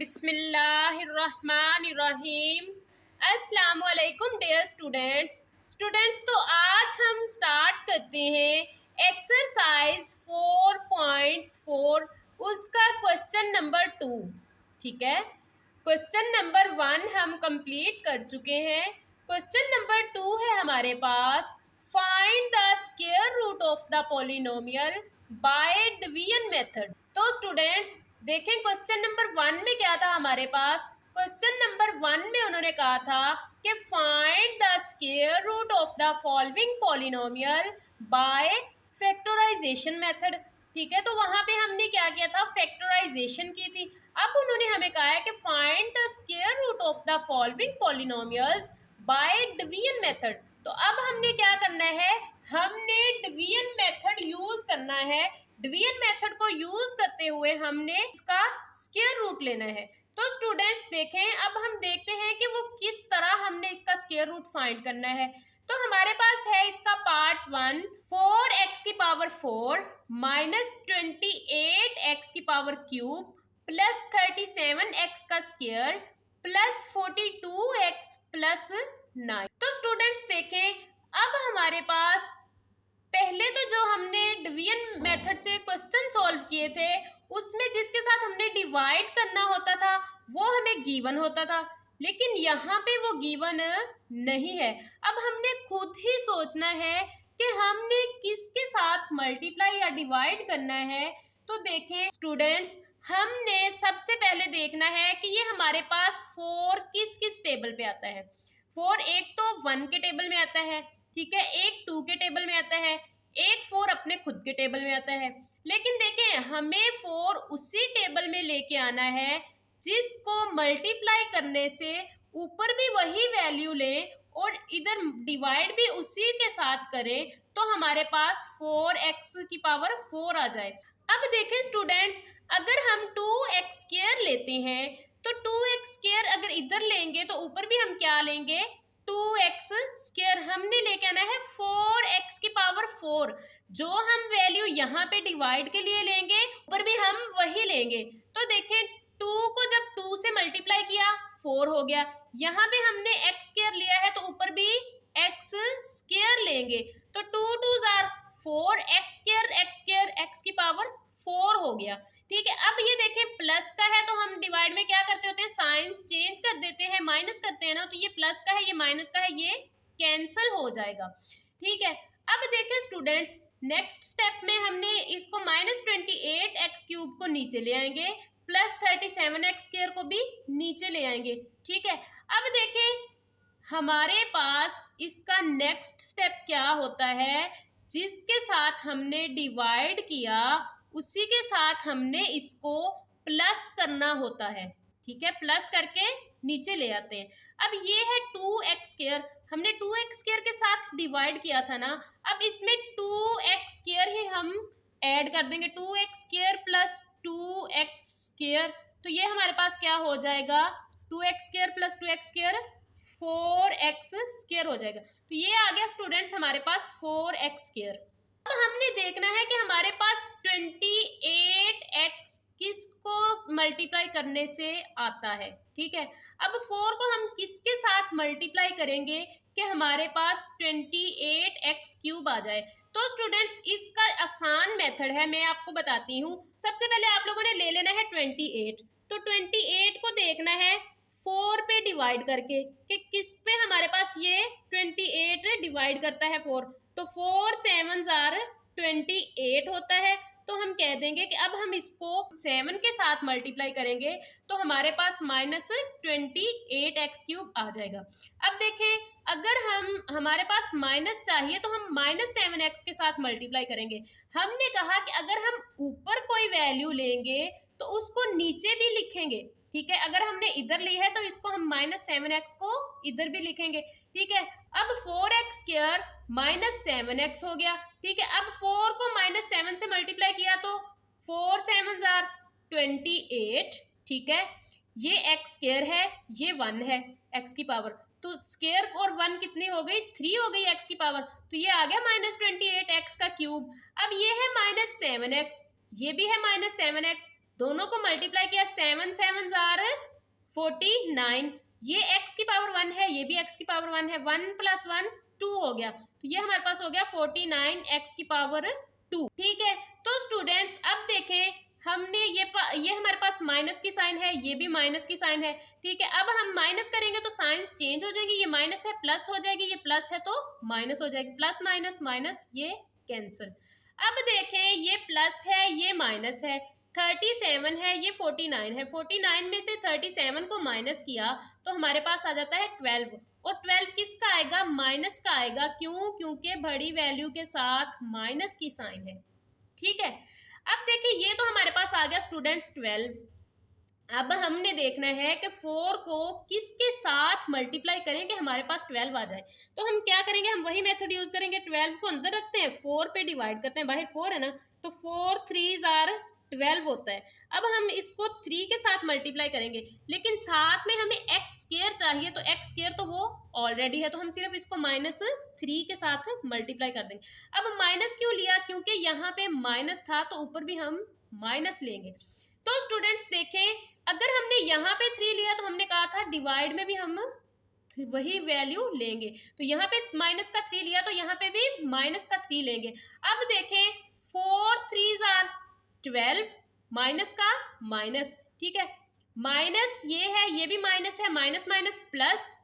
बिस्मिल्लाहिर्रहमानिर्रहीम। अस्सलाम वालेकुम डियर स्टूडेंट्स। तो आज हम स्टार्ट करते हैं एक्सरसाइज 4.4, उसका क्वेश्चन नंबर 2। ठीक है, क्वेश्चन नंबर 1 हम कंप्लीट कर चुके हैं। क्वेश्चन नंबर 2 है हमारे पास, find the square root of the polynomial by division method. तो स्टूडेंट्स देखें, क्वेश्चन नंबर 1 में क्या था हमारे पास। क्वेश्चन नंबर 1 में उन्होंने कहा था कि find the square root of the following polynomial by factorisation method. ठीक है, तो वहां पे हमने क्या किया था, फैक्टराइजेशन की थी। अब उन्होंने हमें कहा है कि find the square root of the following polynomials by division method. तो अब हमने क्या करना है, हमने डिवीजन मेथड यूज करना है। डिवीजन मेथड को यूज करते हुए हमने इसका स्क्वायर रूट लेना है। तो स्टूडेंट्स देखें, अब हम देखते हैं कि वो किस तरह हमने इसका स्क्वायर रूट फाइंड करना है। तो हमारे पास है इसका पार्ट 1, 4x की पावर 4 माइनस 28x की पावर क्यूब प्लस 37x का स्क्वायर प्लस 42x प्लस 9। तो स्टूडेंट्स देखें, अब हमारे पास पहले तो जो हमने डिवीजन मेथड से क्वेश्चन सॉल्व किए थे, उसमें जिसके साथ हमने डिवाइड करना होता था वो हमें गिवन होता था, लेकिन यहाँ पे वो गिवन नहीं है। अब हमने खुद ही सोचना है कि हमने किसके साथ मल्टीप्लाई या डिवाइड करना है। तो देखें स्टूडेंट्स, हमने सबसे पहले देखना है कि ये हमारे पास 4 किस किस टेबल पे आता है। 4 एक तो 1 के टेबल में आता है, ठीक है, एक 2 के टेबल में आता है, एक 4 अपने खुद के टेबल में आता है। लेकिन देखें, हमें 4 उसी टेबल में लेके आना है जिसको मल्टीप्लाई करने से ऊपर भी वही वैल्यू लें और इधर डिवाइड भी उसी के साथ करें, तो हमारे पास 4x की पावर 4 आ जाए। अब देखें स्टूडेंट्स, अगर हम 2x स्क्वायर लेते हैं तो 2x स्क्वायर अगर इधर लेंगे तो ऊपर भी हम क्या लेंगे, 2x स्क्वायर। हमने लेके आना है 4x की पावर 4। जो हम वैल्यू यहाँ पे डिवाइड के लिए लेंगे ऊपर भी हम वही लेंगे। तो देखें, 2 को जब 2 से मल्टीप्लाई किया 4 हो गया, यहाँ पे हमने x स्क्वायर लिया है तो ऊपर भी x स्क्वायर लेंगे, तो 2 2s are 4, x square x की पावर 4 हो गया। ठीक है, अब ये देखें प्लस का है तो हम डिवाइड में क्या करते होते हैं, साइंस चेंज कर देते हैं, माइनस करते हैं ना, तो ये प्लस का है ये माइनस का है, ये कैंसल हो जाएगा। ठीक है, अब देखें स्टूडेंट्स, नेक्स्ट स्टेप में हमने इसको माइनस 28x क्यूब को नीचे ले आएंगे, प्लस 37x स्क्वायर को भी नीचे ले आएंगे। ठीक है, अब देखें हमारे पास इसका नेक्स्ट स्टेप क्या होता है, जिसके साथ हमने डिवाइड किया उसी के साथ हमने इसको प्लस करना होता है। ठीक है, प्लस करके नीचे ले आते हैं। अब ये है 2x स्क्वायर, हमने 2x स्क्वायर के साथ डिवाइड किया था ना, अब इसमें 2x स्क्वायर ही हम ऐड कर देंगे, 2x square plus 2x square, तो ये हमारे पास क्या हो जाएगा, 2x square plus 2x square 4x square हो जाएगा। तो ये आ गया स्टूडेंट्स हमारे पास 4x स्क्वायर। अब हमने देखना है कि हमारे पास 28x किसको मल्टीप्लाई करने से आता है। ठीक है, अब 4 को हम किसके साथ मल्टीप्लाई करेंगे कि हमारे पास 28x क्यूब आ जाए। तो स्टूडेंट्स इसका आसान मेथड है, मैं आपको बताती हूँ। सबसे पहले आप लोगों ने ले लेना है 28, तो 28 को देखना है 4 पे डिवाइड करके कि किस पे हमारे पास ये 28 डिवाइड करता है 4, तो 4 7s आर 28 होता है। तो हम कह देंगे कि अब हम इसको 7 के साथ मल्टीप्लाई करेंगे तो हमारे पास माइनस 28x क्यूब आ जाएगा। अब देखें, अगर हमारे पास माइनस चाहिए तो हम माइनस 7x के साथ मल्टीप्लाई करेंगे। हमने कहा कि अगर हम ऊपर कोई वैल्यू लेंगे तो उसको नीचे भी लिखेंगे। ठीक है, अगर हमने इधर ली है तो इसको हम माइनस 7x को इधर भी लिखेंगे। ठीक है, अब 4x स्क्वायर माइनस 7x हो गया। ठीक है, अब 4 को माइनस 7 से मल्टीप्लाई किया तो 4 7s आर 28। ठीक है, ये x स्क्वायर है, ये 1 है x की पावर, तो स्क्वायर और 1 कितनी हो गई, 3 हो गई x की पावर, तो ये आ गया माइनस 28x का क्यूब। अब ये है माइनस 7x, ये भी है माइनस 7x, दोनों को मल्टीप्लाई किया, 7 7 जार 49, ये x की पावर 1 है, ये भी x की पावर 1 है, 1 + 1 2 हो गया, तो ये हमारे पास हो गया 49 x की पावर 2। ठीक है, तो स्टूडेंट्स अब देखें, हमने ये हमारे पास माइनस की साइन है, ये भी माइनस की साइन है। ठीक है, अब हम माइनस करेंगे तो साइंस चेंज हो जाएगी, ये माइनस है प्लस हो जाएगी, ये प्लस है तो माइनस हो जाएगी, प्लस माइनस माइनस ये कैंसिल। अब देखें, ये प्लस है ये माइनस है, 37 है ये 49 है, 49 में से 37 को माइनस किया तो हमारे पास आ जाता है 12, और 12 किसका आएगा, माइनस का आएगा। क्यों, क्योंकि बड़ी वैल्यू के साथ माइनस की साइन है। ठीक है, अब देखिए ये तो हमारे पास आ गया स्टूडेंट्स 12। अब हमने देखना है कि 4 को किसके साथ मल्टीप्लाई करें कि हमारे पास 12 आ जाए। तो हम क्या करेंगे, हम वही मेथड यूज करेंगे, 12 को अंदर रखते हैं, 4 पे डिवाइड करते हैं, बाहर 4 है ना, तो 4 3 जार 12 होता है। अब हम इसको 3 के साथ मल्टीप्लाई करेंगे, लेकिन साथ में हमें एक्स स्क्वायर चाहिए, तो एक्स स्क्वायर तो वो ऑलरेडी है, तो हम सिर्फ इसको -3 के साथ मल्टीप्लाई कर देंगे। अब माइनस क्यों लिया, क्योंकि यहाँ पे माइनस था तो ऊपर भी हम माइनस लेंगे। तो स्टूडेंट्स देखें, अगर हमने यहाँ पे 3 लिया तो हमने कहा था डिवाइड में भी हम वही वैल्यू लेंगे, तो यहाँ पे माइनस का 3 लिया तो यहाँ पे भी माइनस का 3 लेंगे। अब देखें, 4 3 जार 12, माइनस का माइनस, ठीक है, माइनस ये है, ये भी माइनस है, माइनस माइनस प्लस,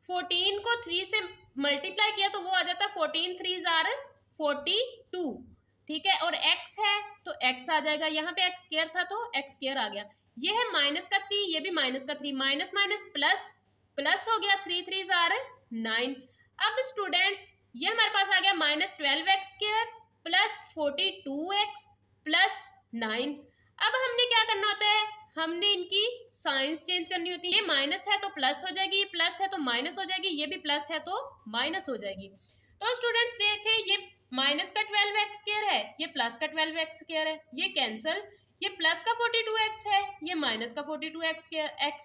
14 को 3 से मल्टीप्लाई किया तो वो आ जाता है 14 3 जार 42। ठीक है, और x है तो x आ जाएगा, यहाँ पे x स्क्वायर था तो x स्क्वायर आ गया। ये है माइनस का 3, ये भी माइनस का 3, माइनस माइनस प्लस, प्लस हो गया 3 3 जार 9। अब स्टूडेंट्स ये हमारे पास आ गया -12x square plus 42x plus 9। अब हमने क्या करना होता है, हमने इनकी साइंस चेंज करनी होती है, ये माइनस है तो प्लस हो जाएगी, ये प्लस है तो माइनस हो जाएगी, ये भी प्लस है तो माइनस हो जाएगी। तो स्टूडेंट्स देखें, ये माइनस का 12x स्क्वायर है, ये प्लस का 12x स्क्वायर है, ये कैंसिल, ये प्लस का 42x है, ये माइनस का 42x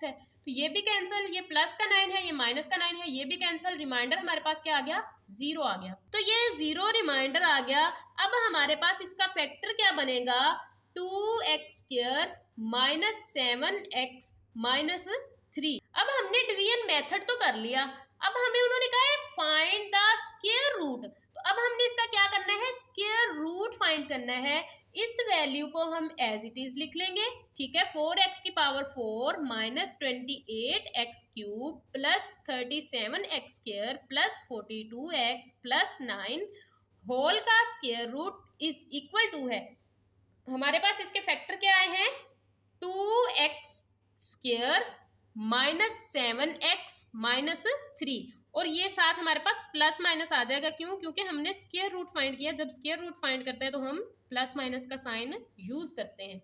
है, तो ये भी कैंसिल, ये प्लस का 9 है, ये माइनस का 9 है, ये भी कैंसिल, रिमाइंडर हमारे पास क्या आ गया, 0 आ गया। तो ये 0 रिमाइंडर आ गया। अब हमारे पास इसका फैक्टर क्या बनेगा, 2x स्क्वायर -7x -3। अब हमने डिवीजन मेथड तो कर लिया, अब हमें उन्होंने कहा है फाइंड द स्क्वायर रूट, तो अब हमने इसका क्या करना है, स्क्वायर रूट फाइंड करना है। इस वैल्यू को हम एज इट इज लिख लेंगे। ठीक है, 4x की power 4 -28x cube plus 37x square plus 42x plus 9 whole का square root is equal to है, हमारे पास इसके फैक्टर क्या आए हैं, 2x स्क्वायर -7x -3, और ये साथ हमारे पास प्लस माइनस आ जाएगा। क्यों, क्योंकि हमने स्क्वायर रूट फाइंड किया, जब स्क्वायर रूट फाइंड करते हैं तो हम प्लस माइनस का साइन यूज करते हैं।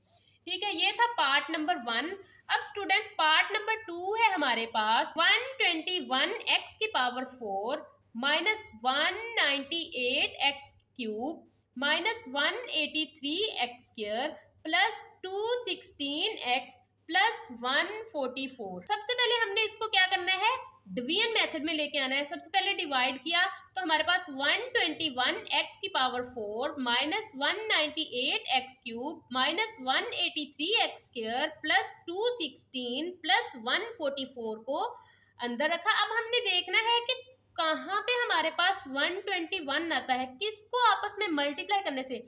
ठीक है, ये था पार्ट नंबर 1। अब स्टूडेंट्स पार्ट नंबर 2 है हमारे पास, 121x की power 4 -198x cube -183x square plus 216x plus 144। सबसे पहले हमने इसको क्या करना है, डिवीजन मेथड में लेके आना है। सबसे पहले डिवाइड किया तो हमारे पास 121x की power 4 -198x cube -183x square plus 216 plus 144 को अंदर रखा। अब हमने देखना है कि कहाँ पे हमारे पास 121 आता है, किसको आपस में मल्टीप्लाई करने से।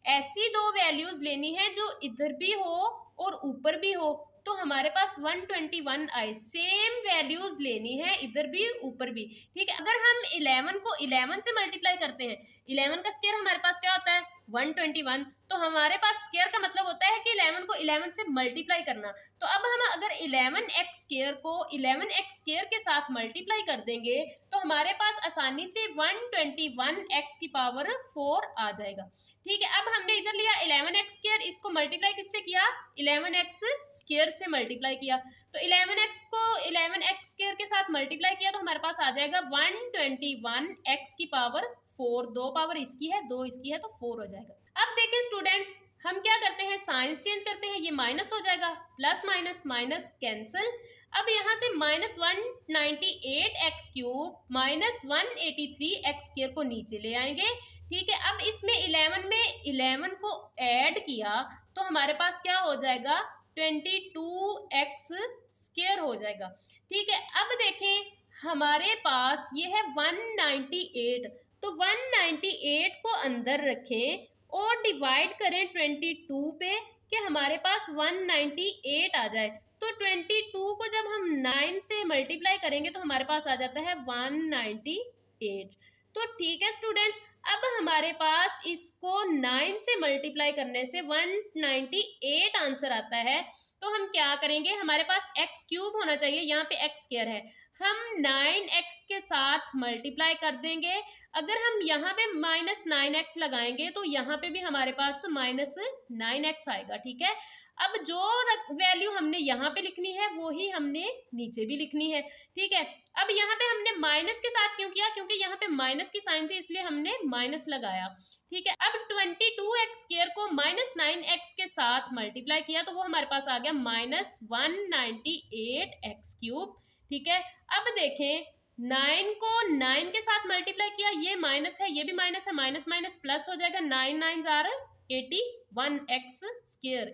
ऐसी दो वैल्यूज लेनी है जो इधर भी हो और ऊपर भी हो, तो हमारे पास 121 आए। सेम वैल्यूज लेनी है इधर भी ऊपर भी। ठीक है, अगर हम 11 को 11 से मल्टीप्लाई करते हैं, 11 का स्क्वायर हमारे पास क्या होता है 121, तो हमारे पास स्क्वायर का मतलब होता है कि 11 को 11 से मल्टीप्लाई करना। तो अब हम अगर 11x स्क्वायर को 11x स्क्वायर के साथ मल्टीप्लाई कर देंगे तो हमारे पास आसानी से 121x की पावर 4 आ जाएगा। ठीक है, अब हमने इधर लिया 11x स्क्वायर, इसको मल्टीप्लाई किससे किया, 11x स्क्वायर से मल्टीप्लाई किया, तो 11x को 11x स्क्वायर के साथ मल्टीप्लाई किया तो हमारे पास आ जाएगा 121x की पावर 4। 2 पावर इसकी है 2 इसकी है तो 4 हो जाएगा। अब देखें स्टूडेंट्स, हम क्या करते हैं, साइंस चेंज करते हैं, ये माइनस हो जाएगा, प्लस माइनस माइनस कैंसिल। अब यहाँ से माइनस 198x³ माइनस 183x² को नीचे ले आएंगे, ठीक है। अब इसमें 11 में 11 को ऐड किया तो हमारे पास क्या हो जाएगा, 22x² हो जाएगा, ठीक है। अब देखें हमारे पास ये है 198, तो 198 को अंदर रखें और डिवाइड करें 22 पे कि हमारे पास 198 आ जाए। तो 22 को जब हम 9 से मल्टीप्लाई करेंगे तो हमारे पास आ जाता है 198। तो ठीक है स्टूडेंट्स, अब हमारे पास इसको 9 से मल्टीप्लाई करने से 198 आंसर आता है। तो हम क्या करेंगे, हमारे पास x³ होना चाहिए, यहाँ पे x² है, हम 9x के साथ मल्टीप्लाई कर देंगे। अगर हम यहाँ पे माइनस 9x लगाएंगे तो यहाँ पे भी हमारे पास माइनस 9x आएगा, ठीक है। अब जो वैल्यू हमने यहाँ पे लिखनी है वो ही हमने नीचे भी लिखनी है, ठीक है। अब यहाँ पे हमने माइनस के साथ क्यों किया, क्योंकि यहाँ पे माइनस की साइन थी इसलिए हमने माइनस लगाया, ठीक है। अब 22x² को माइनस 9x के साथ मल्टीप्लाई किया तो वो हमारे पास आ गया माइनस 198x³, ठीक है। अब देखें 9 को 9 के साथ मल्टीप्लाई किया, ये माइनस है, ये भी माइनस है, माइनस माइनस प्लस हो जाएगा, 9 9 आर 81x²,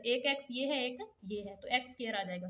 एक x ये है एक ये है, तो x² आ जाएगा।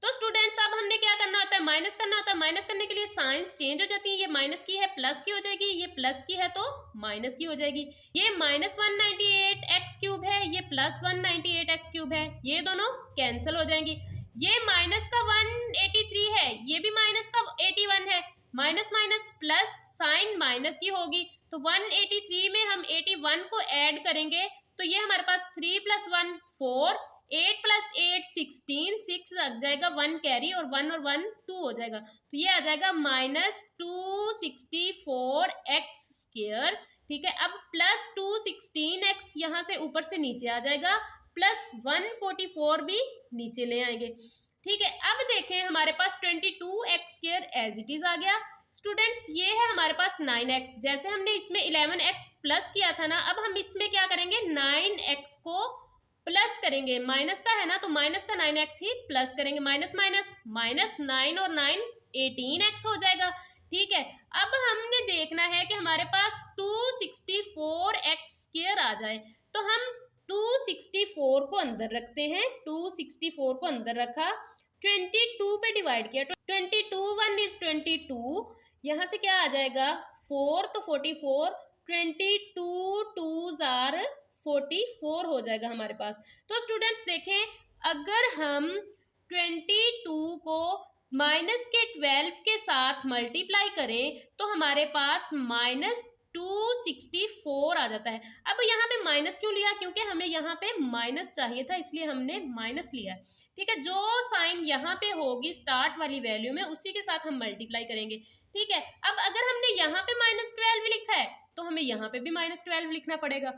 तो स्टूडेंट्स अब हमने क्या करना होता है, माइनस करना होता है। माइनस करने के लिए साइंस चेंज हो जाती है, ये माइनस की है प्लस की हो जाएगी, ये प्लस की है तो माइनस की हो जाएगी। ये माइनस 198x³ है, ये प्लस 198x³ है, ये दोनों कैंसिल हो जाएंगी। ये माइनस का 183 है, ये भी माइनस का 81 है, minus minus plus sign minus की होगी, तो 183 में हम 81 को ऐड करेंगे तो ये हमारे पास 3 + 1 4, 8 + 8 16, 6 लग जाएगा, 1 कैरी और 1 और 1 2 हो जाएगा, तो ये आ जाएगा माइनस 264x², ठीक है। अब प्लस 216x यहाँ से ऊपर से नीचे आ जाएगा, प्लस 144 भी नीचे ले आएंगे, ठीक है। अब देखें हमारे पास 22x² एज इट इज आ गया। स्टूडेंट्स ये है हमारे पास 9x, जैसे हमने इसमें 11x प्लस किया था ना, अब हम इसमें क्या करेंगे, 9x को प्लस करेंगे, माइनस का है ना तो माइनस का 9x ही प्लस करेंगे, माइनस माइनस माइनस 9 और 9 18x हो जाएगा, ठीक है। अब हमने देखना है कि हमारे पास 264x² आ जाए, तो हम 264 को अंदर रखते हैं, 264 को अंदर रखा, 22 पे डिवाइड किया, 22 1 इज 22, यहाँ से क्या आ जाएगा 4 तो 44, 22 2s आर 44 हो जाएगा हमारे पास। तो स्टूडेंट्स देखें अगर हम 22 को माइनस के 12 के साथ मल्टीप्लाई करें तो हमारे पास माइनस 264 आ जाता है। अब यहाँ पे माइनस क्यों लिया, क्योंकि हमें यहाँ पे माइनस चाहिए था इसलिए हमने माइनस लिया, ठीक है। जो साइन यहाँ पे होगी स्टार्ट वाली वैल्यू में उसी के साथ हम मल्टीप्लाई करेंगे, ठीक है। अब अगर हमने यहाँ पे -12 लिखा है तो हमें यहाँ पे भी -12 लिखना पड़ेगा,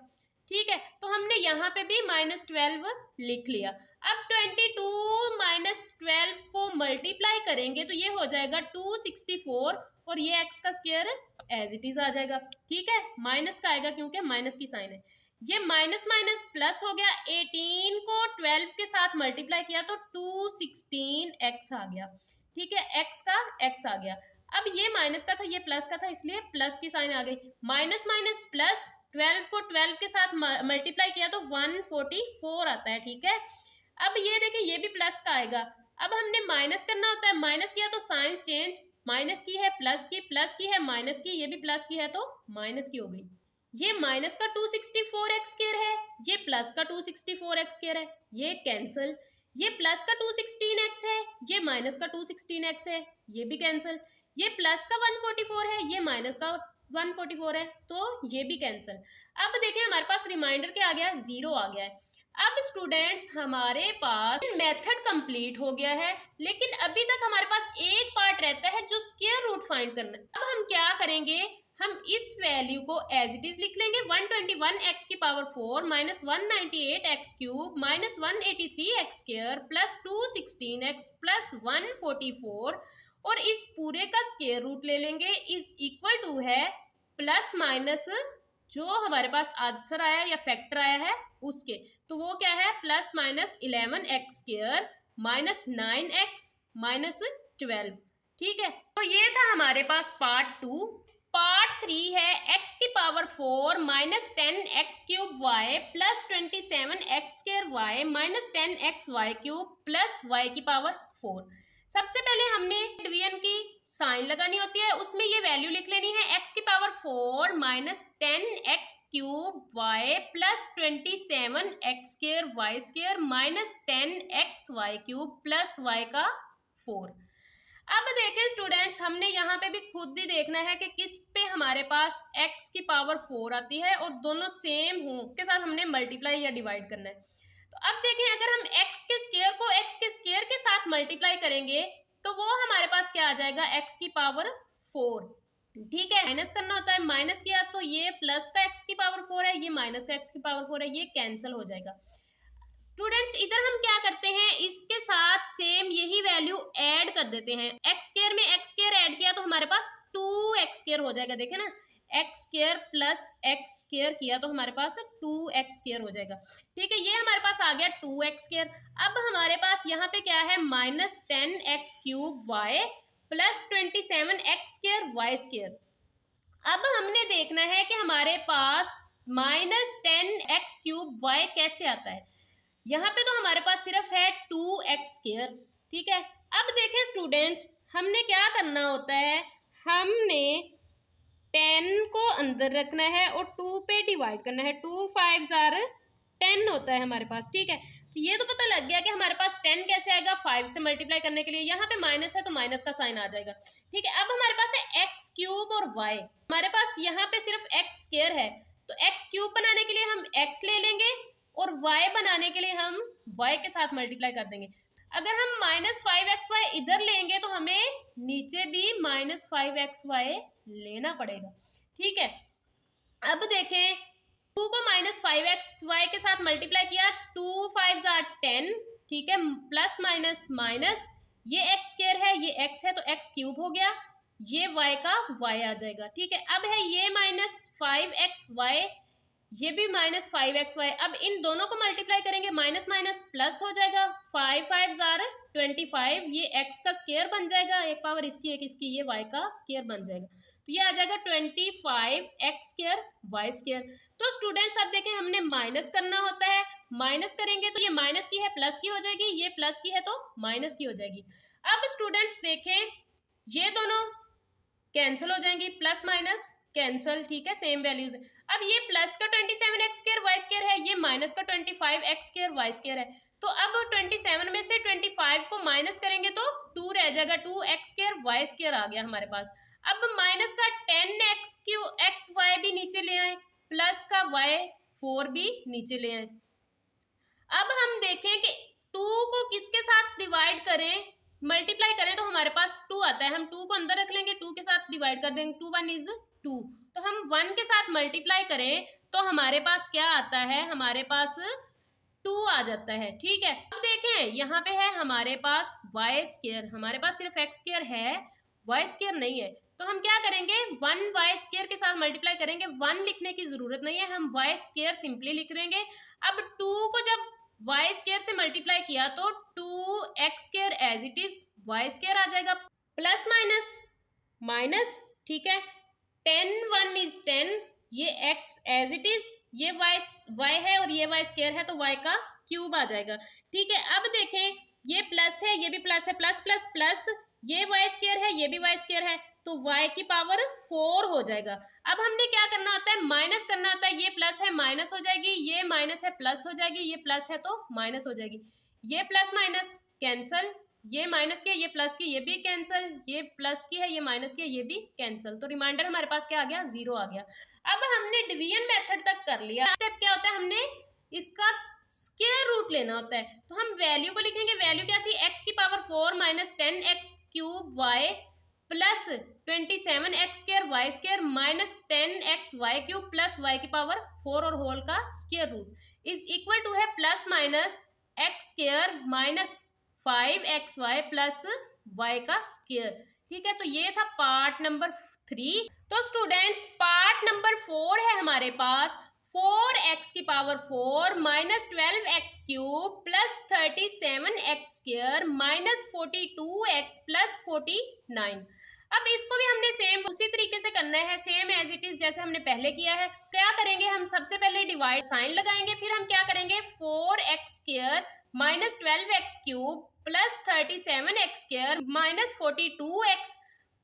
ठीक है। तो हमने यहाँ पे भी -12 लिख लिया। अब 22 -12 को मल्टीप्लाई करेंगे तो ये हो जाएगा 264 और ये x का स्क्वायर एज इट इज आ जाएगा, ठीक है। माइनस का आएगा क्योंकि माइनस की साइन है, ये माइनस माइनस प्लस हो गया, 18 को 12 के साथ मल्टीप्लाई किया तो 216x आ गया, ठीक है, x का x आ गया। अब ये माइनस का था ये प्लस का था इसलिए प्लस की साइन आ गई, माइनस माइनस प्लस, 12 को 12 के साथ मल्टीप्लाई किया तो 144 आता है, ठीक है। अब ये देखिए ये भी प्लस का आएगा, अब हमने माइनस करना होता है, माइनस किया तो साइंस चेंज, माइनस की है प्लस की है माइनस की, ये भी प्लस की है तो माइनस की हो गई। ये माइनस का 264x² है, ये प्लस का 264x² है, ये कैंसिल। ये प्लस का 216x है, ये माइनस का 216x है, ये भी कैंसिल। ये प्लस का 144 है, ये माइनस का 144 है तो ये भी कैंसिल। अब देखें हमारे पास रिमाइंडर क्या आ गया, 0 आ गया है। अब स्टूडेंट्स हमारे पास मेथड कंप्लीट हो गया है, लेकिन अभी तक हमारे पास एक पार्ट रहता है जो स्क्वायर रूट फाइंड करना है। अब हम क्या करेंगे, हम इस वैल्यू को एज इट इज लिख लेंगे, 121x⁴ minus 198x³ minus 183x² plus 216x plus 144 और इस पूरे का स्क्वायर रूट ले लेंगे, इज इक्वल टू है प्लस माइनस जो हमारे पास आंसर आया या फैक्टर आया है उसके, तो वो क्या है plus minus 11x² minus 9x minus 12। ठीक है, तो ये था हमारे पास पार्ट 2। पार्ट 3 है x की power 4 minus 10x³ y plus 27x² y minus 10xy cube plus y की पावर 4। सबसे पहले हमने डिवीजन की साइन लगानी होती है, उसमें ये वैल्यू लिख लेनी है x की power 4 minus 10x³ y plus 27x² y² minus 10xy³ plus y का 4। अब देखें स्टूडेंट्स, हमने यहाँ पे भी खुद ही देखना है कि किस पे हमारे पास x की पावर 4 आती है और दोनों सेम हो के साथ हमने मल्टीप्लाई या डिवाइड करना है। तो अब देखें, अगर हम x के स्क्वायर को x के स्क्वायर के साथ मल्टीप्लाई करेंगे तो वो हमारे पास क्या आ जाएगा, x की पावर 4। ठीक है, माइनस करना होता है, माइनस किया तो ये प्लस का x की पावर 4 है, ये माइनस का x की पावर 4 है, ये कैंसिल हो जाएगा। स्टूडेंट्स इधर हम क्या करते हैं, इसके साथ सेम यही वैल्यू ऐड कर देते हैं। x² में x² ऐड किया तो हमारे पास 2x² हो जाएगा। देखें ना, x² प्लस x² किया तो हमारे पास 2x² हो जाएगा। ठीक है, ये हमारे पास आ गया 2x²। अब हमारे पास यहाँ पे क्या है, minus 10x³ y plus 27x² y²। अब हमने देखना है कि हमारे पास माइनस 10x³ y कैसे आता है। यहाँ पे तो हमारे पास सिर्फ है 2x²। ठीक है, अब देखें स्टूडेंट्स, हमने क्या करना होता है, हमने 10 को अंदर रखना है और 2 पे डिवाइड करना है। 2 5 जार 10 होता है हमारे पास। ठीक है, तो ये तो पता लग गया कि हमारे पास 10 कैसे आएगा, 5 से मल्टीप्लाई करने के लिए। यहाँ पे माइनस है तो माइनस का साइन आ जाएगा। ठीक है, अब हमारे पास है x³ और y। हमारे पास यहाँ पे सिर्फ x² है, तो x³ बनाने के लिए हम x ले लेंगे और y बनाने के लिए हम y के साथ मल्टीप्लाई कर देंगे। अगर हम माइनस 5xy इधर लेंगे तो हमें नीचे भी माइनस 5xy लेना पड़ेगा। ठीक है, अब देखें, 2 को माइनस 5xy के साथ मल्टीप्लाई किया, 2 5 जार 10। ठीक है, प्लस माइनस माइनस, ये x² है, ये x है तो x³ हो गया, ये y का y आ जाएगा। ठीक है, अब है ये माइनस 5xy, ये भी माइनस 5xy। अब इन दोनों को मल्टीप्लाई करेंगे, माइनस माइनस प्लस हो जाएगा, 5 5 जार 25, ये x का स्क्वायर बन जाएगा, एक पावर इसकी एक इसकी, ये y का स्क्वायर बन जाएगा, तो ये आ जाएगा 25x² y²। तो स्टूडेंट्स अब देखें, हमने माइनस करना होता है, माइनस करेंगे तो ये माइनस की है प्लस की हो जाएगी, ये प्लस की है तो माइनस की हो जाएगी। अब स्टूडेंट्स देखें, ये दोनों कैंसिल हो जाएंगी, प्लस माइनस कैंसिल। ठीक है, सेम वैल्यूज है। अब ये प्लस का 27x² y² है, ये माइनस का 25x² y² है, तो अब 27 में से 25 को माइनस करेंगे तो 2 रह जाएगा, 2x² y² आ गया हमारे पास। अब माइनस का 10xy भी नीचे ले आए, प्लस का y4 भी नीचे ले आए। अब हम देखें कि 2 को किसके साथ डिवाइड करें, मल्टीप्लाई करें तो हमारे पास 2 आता है, हम 2 को अंदर रख लेंगे, 2 के साथ डिवाइड कर देंगे, 2 1 इज 2, तो हम 1 के साथ मल्टीप्लाई करें तो हमारे पास क्या आता है, हमारे पास 2 आ जाता है। ठीक है, अब देखें यहाँ पे है हमारे पास y², हमारे पास सिर्फ x² है, y² नहीं है, तो हम क्या करेंगे, 1 y² के साथ मल्टीप्लाई करेंगे, 1 लिखने की जरूरत नहीं है, हम y² सिंपली लिख देंगे। अब 2 को जब y² से मल्टीप्लाई किया तो 2x² as it is y² आ जाएगा, प्लस माइनस माइनस। ठीक है, 10 1 इज 10, ये x एज इट इज, ये y है और ये y² है तो y का क्यूब आ जाएगा। ठीक है, अब देखें, ये प्लस है, ये भी प्लस है, प्लस प्लस प्लस, ये y² है, ये भी y² है, तो y की पावर 4 हो जाएगा। अब हमने क्या करना होता है, माइनस करना होता है, ये प्लस है माइनस हो जाएगी, ये माइनस है प्लस हो जाएगी, ये प्लस है तो माइनस हो जाएगी, ये प्लस माइनस कैंसल, ये माइनस की है, ये प्लस की, ये भी कैंसिल, ये प्लस की है, ये माइनस की है, ये भी कैंसिल, तो रिमाइंडर हमारे पास क्या आ गया, 0 आ गया। अब हमने डिवीजन मेथड तक कर लिया। स्टेप क्या होता है, हमने इसका स्क्वायर रूट लेना होता है, तो हम वैल्यू को लिखेंगे, वैल्यू क्या थी, x की power 4 minus 10x³ y plus 27x² y² minus 10xy³ plus y की पावर 4 और होल का square root is equal to है plus minus x² minus 5xy plus y का स्क्वायर। ठीक है, तो ये था पार्ट नंबर 3। तो स्टूडेंट्स पार्ट नंबर 4 है हमारे पास 4x⁴ minus 12x³ plus 37x² minus 42x plus 49। अब इसको भी हमने सेम उसी तरीके से करना है, सेम एज इट इज जैसे हमने पहले किया है। क्या करेंगे हम, सबसे पहले डिवाइड साइन लगाएंगे, फिर हम क्या करेंगे 4x² minus 12x³ plus 37x² minus 42x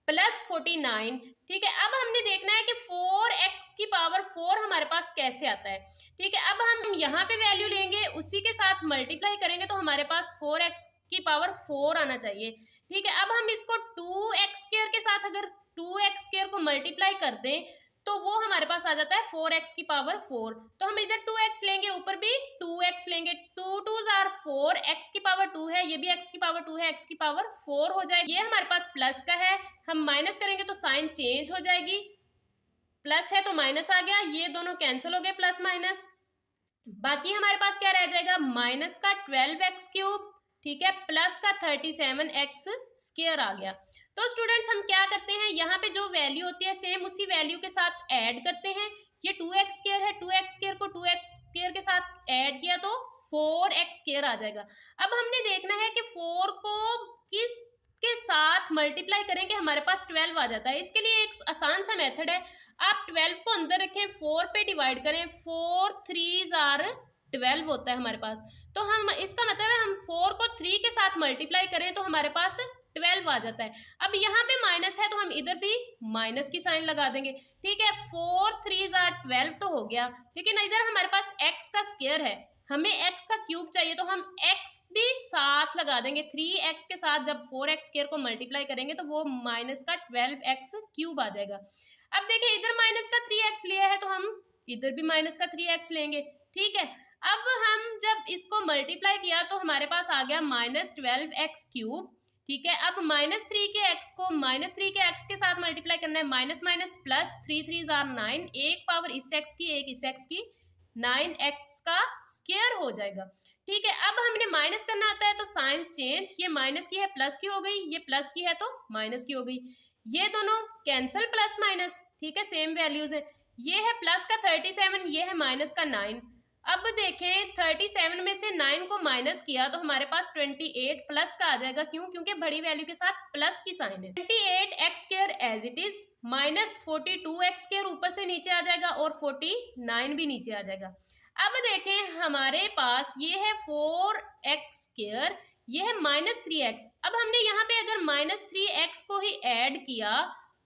plus 49। ठीक है, अब हमने देखना है कि 4x⁴ हमारे पास कैसे आता है। ठीक है, अब हम यहाँ पे वैल्यू लेंगे, उसी के साथ मल्टीप्लाई करेंगे तो हमारे पास 4x⁴ आना चाहिए। ठीक है, अब हम इसको 2x² के साथ अगर 2x² को मल्टीप्लाई कर दें तो वो हमारे पास आ जाता है 4x⁴। तो हम इधर 2x लेंगे, ऊपर भी 2x लेंगे, 2 2s आर 4, x⁴ है, ये भी x⁴ है, x⁴ हो जाएगी। ये हमारे पास प्लस का है, हम माइनस करेंगे तो साइन चेंज हो जाएगी, प्लस है तो माइनस आ गया, ये दोनों कैंसिल हो गए प्लस माइनस। बाकी हमारे पास क्या रह जाएगा, माइनस का 12x³, ठीक है, प्लस का 37x² आ गया। तो स्टूडेंट्स हम क्या करते हैं, यहाँ पे जो वैल्यू होती है सेम उसी वैल्यू के साथ ऐड करते हैं। ये 2x² है, 2x² को 2x² के साथ ऐड किया तो 4x² आ जाएगा। अब हमने देखना है कि 4 को किस के साथ मल्टीप्लाई करें कि हमारे पास 12 आ जाता है। इसके लिए एक आसान सा मेथड है, आप 12 को अंदर रखें, 4 पे डिवाइड करें, 4 3s आर 12 होता है हमारे पास। तो हम इसका मतलब है हम 4 को 3 के साथ मल्टीप्लाई करें तो हमारे पास 12 आ जाता है। अब यहाँ पे माइनस है तो हम इधर भी माइनस की साइन लगा देंगे। ठीक है, 4 3s आर 12 तो हो गया, लेकिन इधर हमारे पास x का स्क्वायर है, हमें x का क्यूब चाहिए, तो हम x भी साथ लगा देंगे। 3x के साथ जब 4x² को मल्टीप्लाई करेंगे तो वो माइनस का 12x³ आ जाएगा। अब देखिए इधर माइनस का 3x लिया है तो हम इधर भी माइनस का 3x लेंगे। ठीक है, अब हम जब इसको मल्टीप्लाई किया तो हमारे पास आ गया माइनस 12x³। ठीक है, अब -3 के x को -3 के x के साथ मल्टीप्लाई करना है, minus minus plus, 3 3s are 9, एक पावर इस x की एक इस x की, 9x का स्क्वायर हो जाएगा। ठीक है, अब हमने माइनस करना होता है तो साइंस चेंज, ये माइनस की है प्लस की हो गई, ये प्लस की है तो माइनस की हो गई, ये दोनों कैंसिल प्लस माइनस। ठीक है, सेम वैल्यूज है, ये है प्लस का 37, ये है माइनस का 9। अब देखें 37 में से 9 को माइनस किया तो हमारे पास 28 प्लस का आ जाएगा, क्यों, क्योंकि बड़ी वैल्यू के साथ प्लस की साइन है। 28x² as it is, minus 42x² ऊपर से नीचे आ जाएगा और 49 भी नीचे आ जाएगा। अब देखें हमारे पास ये है 4x², ये है -3x। अब हमने यहाँ पे अगर -3x को ही ऐड किया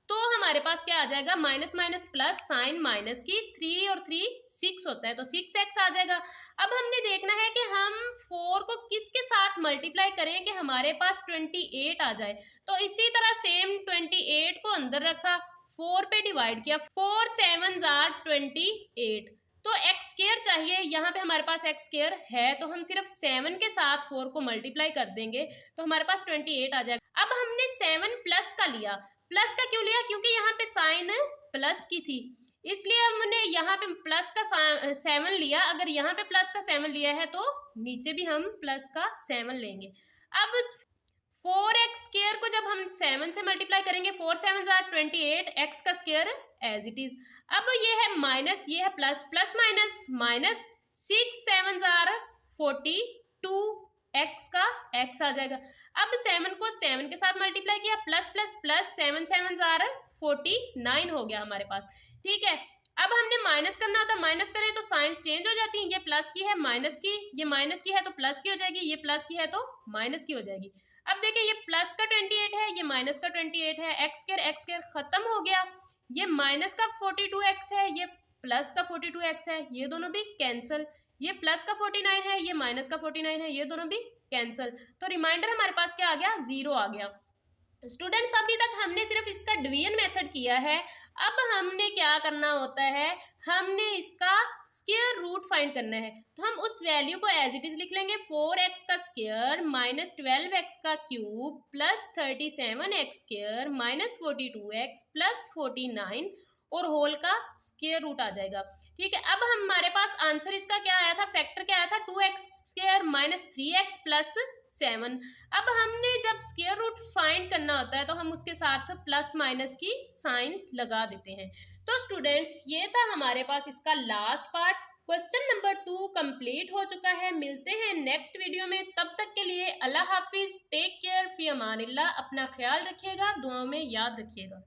तो हमारे पास क्या आ जाएगा, minus minus plus, sign minus की, 3 और 3 6 होता है तो 6x आ जाएगा। अब हमने देखना है कि हम 4 को किसके साथ मल्टीप्लाई करें कि हमारे पास 28 आ जाए। तो इसी तरह सेम 28 को अंदर रखा, 4 पे डिवाइड किया, 4 7s आर 28। तो x² चाहिए, यहाँ पे हमारे पास x² है तो हम सिर्फ 7 के साथ 4 को मल्टीप्लाई कर देंगे तो हमारे पास 28 आ जाएगा। अब हमने 7 प्लस का लिया, प्लस का क्यों लिया, क्योंकि यहाँ पे साइन प्लस की थी, इसलिए हमने यहाँ पे प्लस का 7 लिया। अगर यहाँ पे प्लस का 7 लिया है तो नीचे भी हम प्लस का 7 लेंगे। अब 4x² को जब हम 7 से मल्टीप्लाई करेंगे, 4 7s आर 28, x का स्क्वायर एज इट इज। अब ये है माइनस, ये है plus, plus minus minus, 6 7s are 42, x का x आ जाएगा। अब 7 को 7 के साथ मल्टीप्लाई किया, plus plus plus, 7 7s are 49 हो गया हमारे पास। ठीक है, अब हमने माइनस करना होता है, माइनस करें तो साइंस चेंज हो जाती है, ये प्लस की है माइनस की, ये माइनस की है तो प्लस की हो जाएगी, ये प्लस की है तो माइनस की हो जाएगी। अब देखिए ये प्लस का 28 है, ये माइनस का 28 है, x² खत्म हो गया, ये माइनस का 42x है, ये प्लस का 42x है, ये दोनों भी कैंसिल, ये प्लस का 49 है, ये माइनस का 49 है, ये दोनों भी कैंसिल। तो रिमाइंडर हमारे पास क्या आ गया, 0 आ गया। स्टूडेंट्स अभी तक हमने सिर्फ इसका डिवीजन मेथड किया है, अब हमने क्या करना होता है, हमने इसका स्क्वायर रूट फाइंड करना है। तो हम उस वैल्यू को एज इट इज लिख लेंगे, 4x का स्क्वायर माइनस 12x का cube plus 37x² minus 42x plus 49 और होल का स्क्वायर रूट आ जाएगा। ठीक है, अब हमारे पास आंसर इसका क्या आया था, फैक्टर क्या आया था, 2x² माइनस 3x प्लस 7। अब हमने जब स्क्वायर रूट फाइंड करना होता है तो हम उसके साथ प्लस माइनस की साइन लगा देते हैं। तो स्टूडेंट्स ये था हमारे पास इसका last part. Question number 2 complete हो चुका है। मिलते हैं नेक्स्ट वीडियो में, तब तक के लिए अल्लाह हाफिज, टेक केयर, फी अमानिल्लाह, अपना ख्याल रखिएगा, दुआओं में याद रखिएगा।